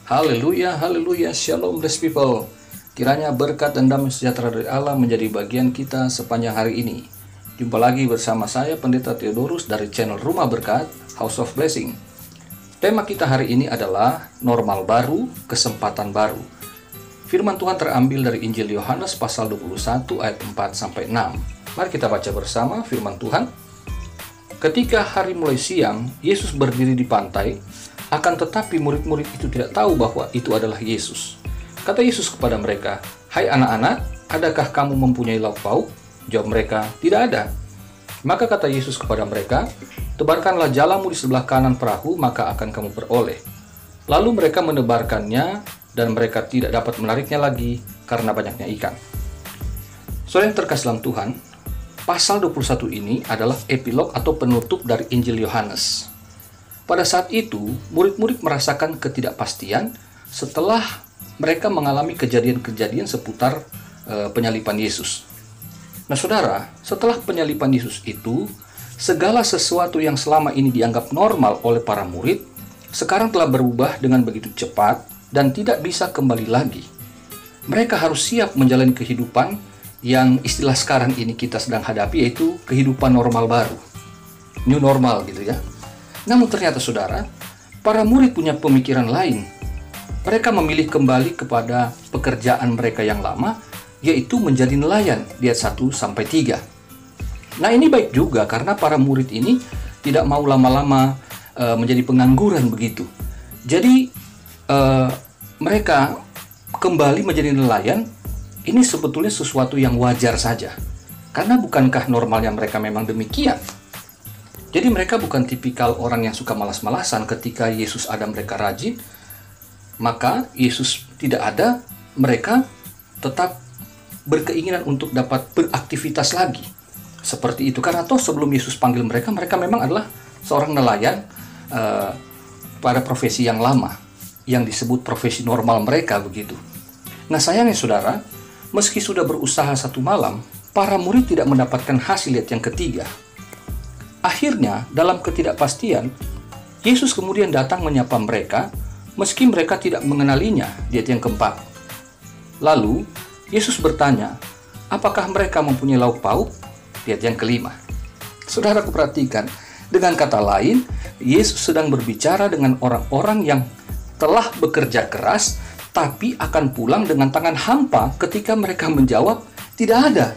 Haleluya, haleluya, shalom blessed people. Kiranya berkat dan damai sejahtera dari Allah menjadi bagian kita sepanjang hari ini. Jumpa lagi bersama saya Pendeta Theodorus dari channel Rumah Berkat, House of Blessing. Tema kita hari ini adalah normal baru, kesempatan baru. Firman Tuhan terambil dari Injil Yohanes pasal 21 ayat 4-6. Mari kita baca bersama firman Tuhan. Ketika hari mulai siang, Yesus berdiri di pantai. Akan tetapi murid-murid itu tidak tahu bahwa itu adalah Yesus. Kata Yesus kepada mereka, "Hai anak-anak, adakah kamu mempunyai lauk pauk?" Jawab mereka, "Tidak ada." Maka kata Yesus kepada mereka, "Tebarkanlah jalamu di sebelah kanan perahu, maka akan kamu peroleh." Lalu mereka menebarkannya, dan mereka tidak dapat menariknya lagi karena banyaknya ikan. Saudara yang terkasih dalam Tuhan, pasal 21 ini adalah epilog atau penutup dari Injil Yohanes. Pada saat itu, murid-murid merasakan ketidakpastian setelah mereka mengalami kejadian-kejadian seputar penyaliban Yesus. Nah saudara, setelah penyaliban Yesus itu, segala sesuatu yang selama ini dianggap normal oleh para murid, sekarang telah berubah dengan begitu cepat dan tidak bisa kembali lagi. Mereka harus siap menjalani kehidupan yang istilah sekarang ini kita sedang hadapi, yaitu kehidupan normal baru. New normal gitu ya. Namun ternyata saudara, para murid punya pemikiran lain. Mereka memilih kembali kepada pekerjaan mereka yang lama, yaitu menjadi nelayan di ayat 1-3. Nah ini baik juga karena para murid ini tidak mau lama-lama menjadi pengangguran begitu. Jadi mereka kembali menjadi nelayan, ini sebetulnya sesuatu yang wajar saja. Karena bukankah normalnya mereka memang demikian? Jadi mereka bukan tipikal orang yang suka malas-malasan. Ketika Yesus ada mereka rajin, maka Yesus tidak ada, mereka tetap berkeinginan untuk dapat beraktivitas lagi. Seperti itu, karena toh sebelum Yesus panggil mereka, mereka memang adalah seorang nelayan pada profesi yang lama, yang disebut profesi normal mereka begitu. Nah sayangnya saudara, meski sudah berusaha satu malam, para murid tidak mendapatkan hasil yang ketiga. Akhirnya, dalam ketidakpastian, Yesus kemudian datang menyapa mereka, meski mereka tidak mengenalinya di ayat yang keempat. Lalu, Yesus bertanya, apakah mereka mempunyai lauk pauk? Di ayat yang kelima. Saudara perhatikan, dengan kata lain, Yesus sedang berbicara dengan orang-orang yang telah bekerja keras, tapi akan pulang dengan tangan hampa ketika mereka menjawab, tidak ada.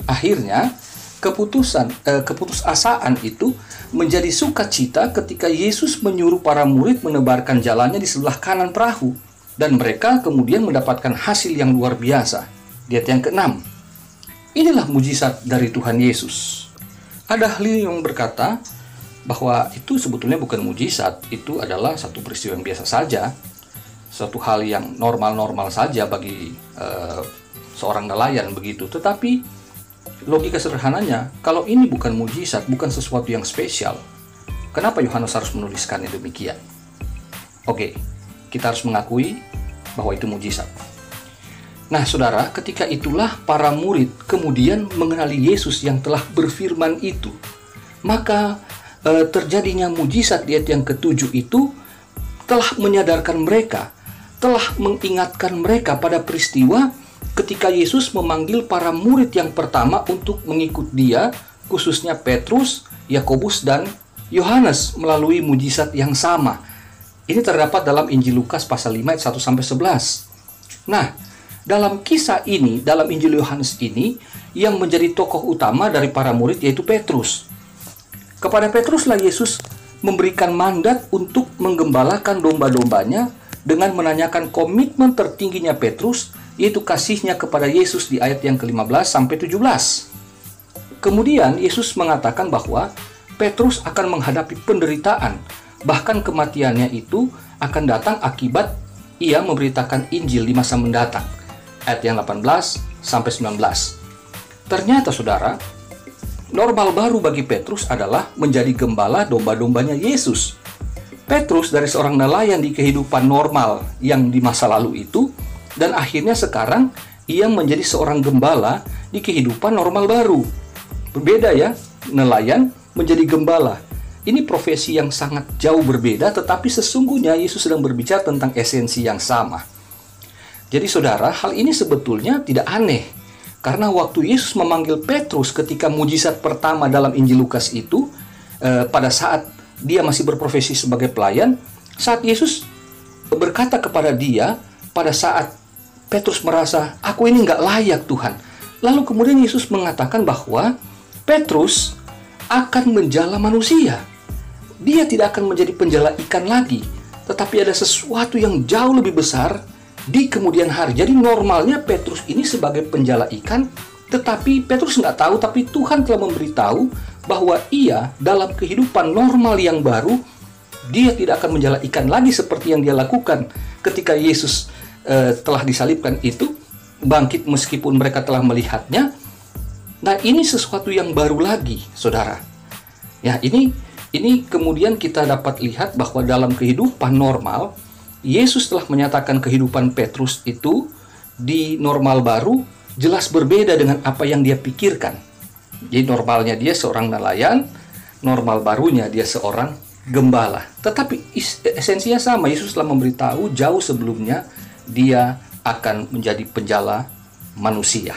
Akhirnya, keputusasaan itu menjadi sukacita ketika Yesus menyuruh para murid menebarkan jalannya di sebelah kanan perahu, dan mereka kemudian mendapatkan hasil yang luar biasa. Di ayat yang ke-6. Inilah mujizat dari Tuhan Yesus. Ada ahli yang berkata bahwa itu sebetulnya bukan mujizat, itu adalah satu peristiwa yang biasa saja, suatu hal yang normal-normal saja bagi seorang nelayan begitu. Tetapi logika sederhananya, kalau ini bukan mujizat, bukan sesuatu yang spesial, kenapa Yohanes harus menuliskannya demikian? Oke, kita harus mengakui bahwa itu mujizat. Nah saudara, ketika itulah para murid kemudian mengenali Yesus yang telah berfirman itu. Maka terjadinya mujizat di ayat yang ke-7 itu telah menyadarkan mereka, telah mengingatkan mereka pada peristiwa ketika Yesus memanggil para murid yang pertama untuk mengikut dia, khususnya Petrus, Yakobus, dan Yohanes melalui mujizat yang sama. Ini terdapat dalam Injil Lukas pasal 5 ayat 1-11. Nah, dalam kisah ini, dalam Injil Yohanes ini, yang menjadi tokoh utama dari para murid yaitu Petrus. Kepada Petruslah Yesus memberikan mandat untuk menggembalakan domba-dombanya dengan menanyakan komitmen tertingginya Petrus, yaitu kasihnya kepada Yesus di ayat yang ke-15-17. Kemudian Yesus mengatakan bahwa Petrus akan menghadapi penderitaan, bahkan kematiannya itu akan datang akibat ia memberitakan Injil di masa mendatang. Ayat yang 18-19. Ternyata saudara, normal baru bagi Petrus adalah menjadi gembala domba-dombanya Yesus. Petrus dari seorang nelayan di kehidupan normal yang di masa lalu itu, dan akhirnya sekarang ia menjadi seorang gembala di kehidupan normal baru. Berbeda ya, nelayan menjadi gembala. ini profesi yang sangat jauh berbeda, tetapi sesungguhnya Yesus sedang berbicara tentang esensi yang sama. Jadi saudara, hal ini sebetulnya tidak aneh. Karena waktu Yesus memanggil Petrus ketika mujizat pertama dalam Injil Lukas itu, pada saat dia masih berprofesi sebagai pelayan, saat Yesus berkata kepada dia, pada saat Petrus merasa, aku ini nggak layak Tuhan. Lalu kemudian Yesus mengatakan bahwa Petrus akan menjala manusia. Dia tidak akan menjadi penjala ikan lagi, tetapi ada sesuatu yang jauh lebih besar di kemudian hari. Jadi normalnya Petrus ini sebagai penjala ikan, tetapi Petrus nggak tahu, tapi Tuhan telah memberitahu bahwa ia dalam kehidupan normal yang baru, dia tidak akan menjala ikan lagi seperti yang dia lakukan ketika Yesus telah disalibkan itu, bangkit meskipun mereka telah melihatnya. Nah, ini sesuatu yang baru lagi, saudara. Ya, ini kemudian kita dapat lihat bahwa dalam kehidupan normal, Yesus telah menyatakan kehidupan Petrus itu di normal baru jelas berbeda dengan apa yang dia pikirkan. Jadi normalnya dia seorang nelayan, normal barunya dia seorang gembala. Tetapi esensinya sama, Yesus telah memberitahu jauh sebelumnya dia akan menjadi penjala manusia.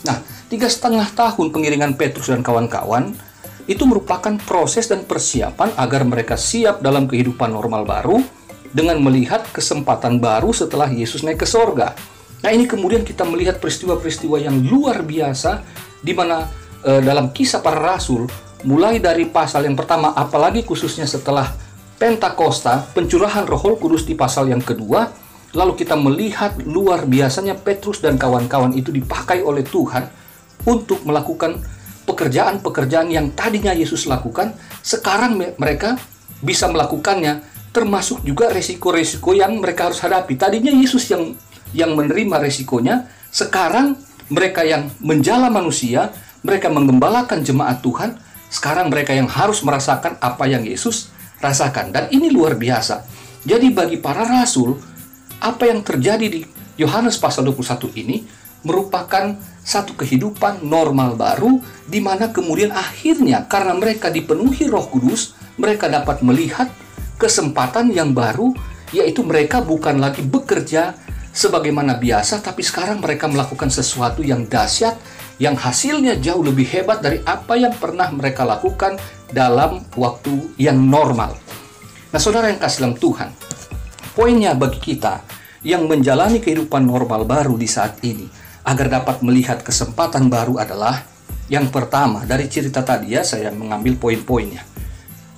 Nah, 3,5 tahun pengiringan Petrus dan kawan-kawan itu merupakan proses dan persiapan agar mereka siap dalam kehidupan normal baru dengan melihat kesempatan baru setelah Yesus naik ke sorga. Nah, ini kemudian kita melihat peristiwa-peristiwa yang luar biasa di mana dalam Kisah Para Rasul, mulai dari pasal yang pertama, apalagi khususnya setelah Pentakosta, pencurahan Roh Kudus di pasal yang kedua, lalu kita melihat luar biasanya Petrus dan kawan-kawan itu dipakai oleh Tuhan untuk melakukan pekerjaan-pekerjaan yang tadinya Yesus lakukan, sekarang mereka bisa melakukannya, termasuk juga resiko-resiko yang mereka harus hadapi. Tadinya Yesus yang menerima resikonya, sekarang mereka yang menjala manusia, mereka menggembalakan jemaat Tuhan, sekarang mereka yang harus merasakan apa yang Yesus rasakan. Dan ini luar biasa. Jadi bagi para rasul, apa yang terjadi di Yohanes pasal 21 ini merupakan satu kehidupan normal baru, di mana kemudian akhirnya karena mereka dipenuhi Roh Kudus, mereka dapat melihat kesempatan yang baru, yaitu mereka bukan lagi bekerja sebagaimana biasa, tapi sekarang mereka melakukan sesuatu yang dahsyat, yang hasilnya jauh lebih hebat dari apa yang pernah mereka lakukan dalam waktu yang normal. Nah, saudara yang kasih dalam Tuhan, poinnya bagi kita yang menjalani kehidupan normal baru di saat ini, agar dapat melihat kesempatan baru adalah, yang pertama, dari cerita tadi ya, saya mengambil poin-poinnya.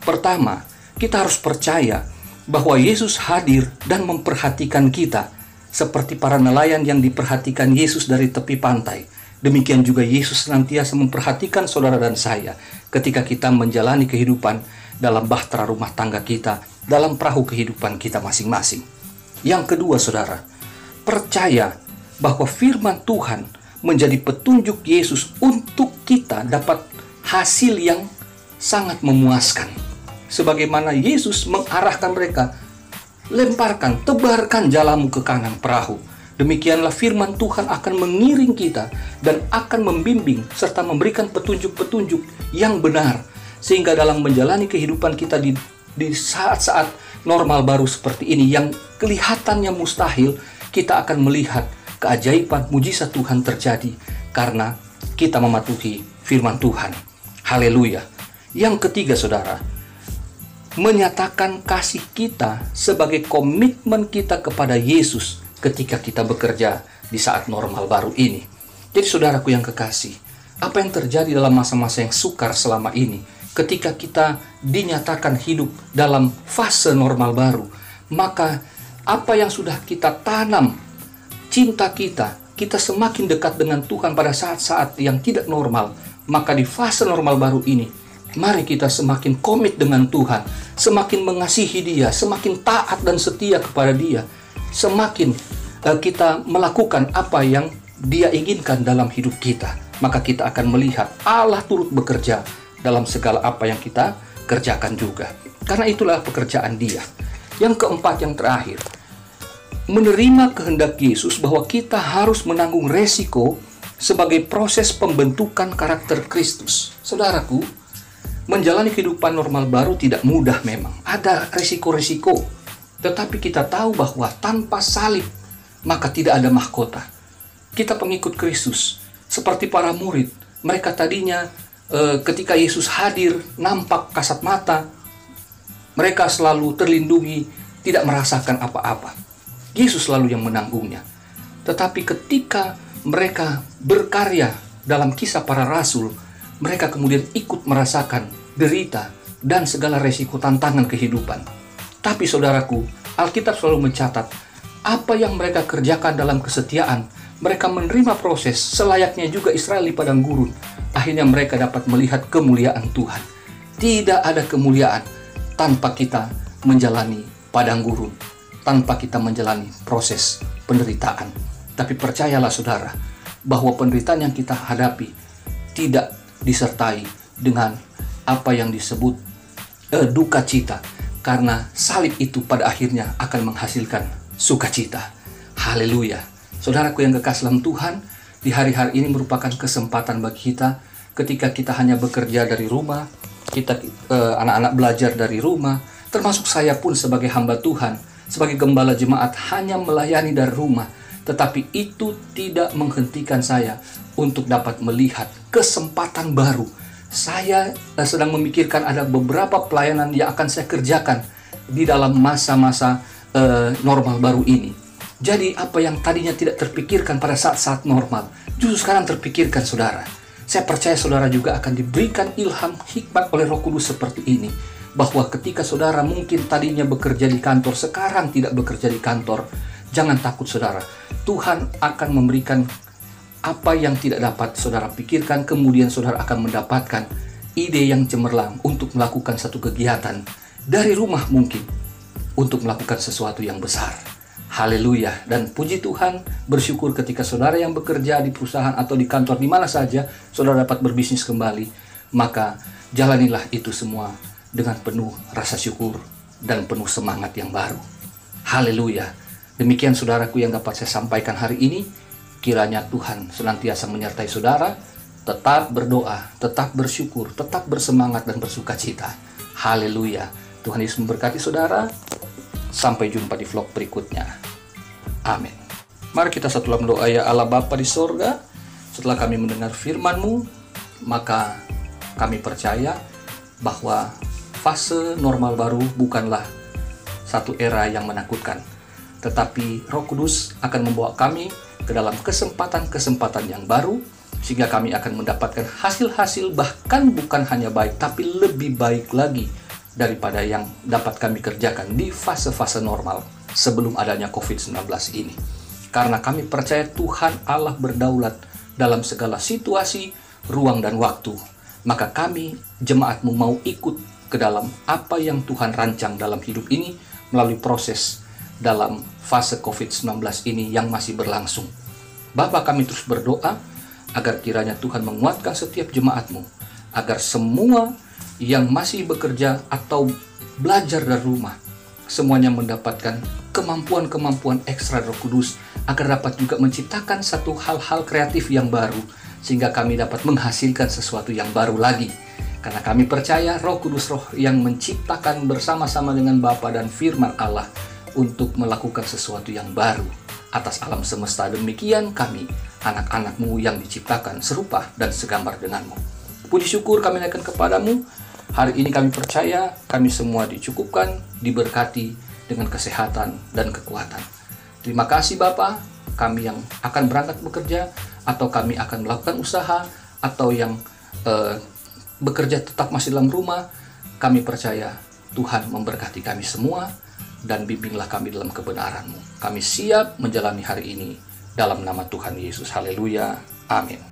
Pertama, kita harus percaya bahwa Yesus hadir dan memperhatikan kita, seperti para nelayan yang diperhatikan Yesus dari tepi pantai. Demikian juga Yesus senantiasa memperhatikan saudara dan saya ketika kita menjalani kehidupan dalam bahtera rumah tangga kita, dalam perahu kehidupan kita masing-masing. Yang kedua, saudara, percaya bahwa firman Tuhan menjadi petunjuk Yesus untuk kita dapat hasil yang sangat memuaskan. Sebagaimana Yesus mengarahkan mereka, lemparkan, tebarkan jalamu ke kanan perahu. Demikianlah firman Tuhan akan mengiring kita dan akan membimbing serta memberikan petunjuk-petunjuk yang benar, sehingga dalam menjalani kehidupan kita di saat-saat normal baru seperti ini yang kelihatannya mustahil, kita akan melihat keajaiban mujizat Tuhan terjadi karena kita mematuhi firman Tuhan. Haleluya. Yang ketiga, saudara, menyatakan kasih kita sebagai komitmen kita kepada Yesus ketika kita bekerja di saat normal baru ini. Jadi saudaraku yang kekasih, apa yang terjadi dalam masa-masa yang sukar selama ini, ketika kita dinyatakan hidup dalam fase normal baru, maka apa yang sudah kita tanam, cinta kita semakin dekat dengan Tuhan pada saat-saat yang tidak normal, maka di fase normal baru ini, mari kita semakin komit dengan Tuhan, semakin mengasihi Dia, semakin taat dan setia kepada Dia, semakin kita melakukan apa yang Dia inginkan dalam hidup kita, maka kita akan melihat Allah turut bekerja dalam segala apa yang kita kerjakan juga. Karena itulah pekerjaan Dia. Yang keempat, yang terakhir, menerima kehendak Yesus bahwa kita harus menanggung resiko sebagai proses pembentukan karakter Kristus. Saudaraku, Menjalani kehidupan normal baru tidak mudah memang. Ada risiko-risiko. Tetapi kita tahu bahwa tanpa salib, maka tidak ada mahkota. Kita pengikut Kristus, seperti para murid. Mereka tadinya ketika Yesus hadir, nampak kasat mata. Mereka selalu terlindungi, tidak merasakan apa-apa. Yesus selalu yang menanggungnya. Tetapi ketika mereka berkarya dalam kisah para rasul, mereka kemudian ikut merasakan derita dan segala resiko tantangan kehidupan. Tapi saudaraku, Alkitab selalu mencatat apa yang mereka kerjakan dalam kesetiaan. Mereka menerima proses selayaknya juga Israel di padang gurun. Akhirnya mereka dapat melihat kemuliaan Tuhan. Tidak ada kemuliaan tanpa kita menjalani padang gurun, tanpa kita menjalani proses penderitaan. Tapi percayalah saudara, bahwa penderitaan yang kita hadapi tidak disertai dengan apa yang disebut duka cita, karena salib itu pada akhirnya akan menghasilkan sukacita. Haleluya. Saudaraku yang kekasih dalam Tuhan, di hari-hari ini merupakan kesempatan bagi kita ketika kita hanya bekerja dari rumah, kita anak-anak belajar dari rumah, termasuk saya pun sebagai hamba Tuhan, sebagai gembala jemaat hanya melayani dari rumah. Tetapi itu tidak menghentikan saya untuk dapat melihat kesempatan baru. Saya sedang memikirkan ada beberapa pelayanan yang akan saya kerjakan di dalam masa-masa normal baru ini. Jadi apa yang tadinya tidak terpikirkan pada saat-saat normal, justru sekarang terpikirkan saudara. Saya percaya saudara juga akan diberikan ilham hikmat oleh Roh Kudus seperti ini. Bahwa ketika saudara mungkin tadinya bekerja di kantor, sekarang tidak bekerja di kantor, jangan takut saudara. Tuhan akan memberikan apa yang tidak dapat saudara pikirkan, kemudian saudara akan mendapatkan ide yang cemerlang untuk melakukan satu kegiatan dari rumah mungkin, untuk melakukan sesuatu yang besar. Haleluya. Dan puji Tuhan, bersyukur ketika saudara yang bekerja di perusahaan atau di kantor di mana saja, saudara dapat berbisnis kembali, maka jalanilah itu semua dengan penuh rasa syukur dan penuh semangat yang baru. Haleluya. Demikian saudaraku yang dapat saya sampaikan hari ini. Kiranya Tuhan senantiasa menyertai saudara, tetap berdoa, tetap bersyukur, tetap bersemangat dan bersukacita. Haleluya. Tuhan Yesus memberkati saudara. Sampai jumpa di vlog berikutnya. Amin. Mari kita satu dalam doa. Ya Allah Bapa di sorga, setelah kami mendengar firman-Mu, maka kami percaya bahwa fase normal baru bukanlah satu era yang menakutkan, tetapi Roh Kudus akan membawa kami ke dalam kesempatan-kesempatan yang baru, sehingga kami akan mendapatkan hasil-hasil bahkan bukan hanya baik, tapi lebih baik lagi daripada yang dapat kami kerjakan di fase-fase normal sebelum adanya COVID-19 ini. Karena kami percaya Tuhan Allah berdaulat dalam segala situasi, ruang dan waktu, maka kami, jemaat-Mu, mau ikut ke dalam apa yang Tuhan rancang dalam hidup ini melalui proses dalam fase COVID-19 ini yang masih berlangsung. Bapa, kami terus berdoa agar kiranya Tuhan menguatkan setiap jemaat-Mu, agar semua yang masih bekerja atau belajar dari rumah, semuanya mendapatkan kemampuan-kemampuan ekstra Roh Kudus, agar dapat juga menciptakan satu hal-hal kreatif yang baru, sehingga kami dapat menghasilkan sesuatu yang baru lagi. Karena kami percaya Roh Kudus, Roh yang menciptakan bersama-sama dengan Bapa dan firman Allah untuk melakukan sesuatu yang baru atas alam semesta. Demikian kami, anak-anak-Mu yang diciptakan serupa dan segambar dengan-Mu. Puji syukur kami naikkan kepadamu. Hari ini kami percaya kami semua dicukupkan, diberkati dengan kesehatan dan kekuatan. Terima kasih Bapa, kami yang akan berangkat bekerja, atau kami akan melakukan usaha, atau yang bekerja tetap masih dalam rumah, kami percaya Tuhan memberkati kami semua, dan bimbinglah kami dalam kebenaran-Mu. Kami siap menjalani hari ini dalam nama Tuhan Yesus. Haleluya. Amin.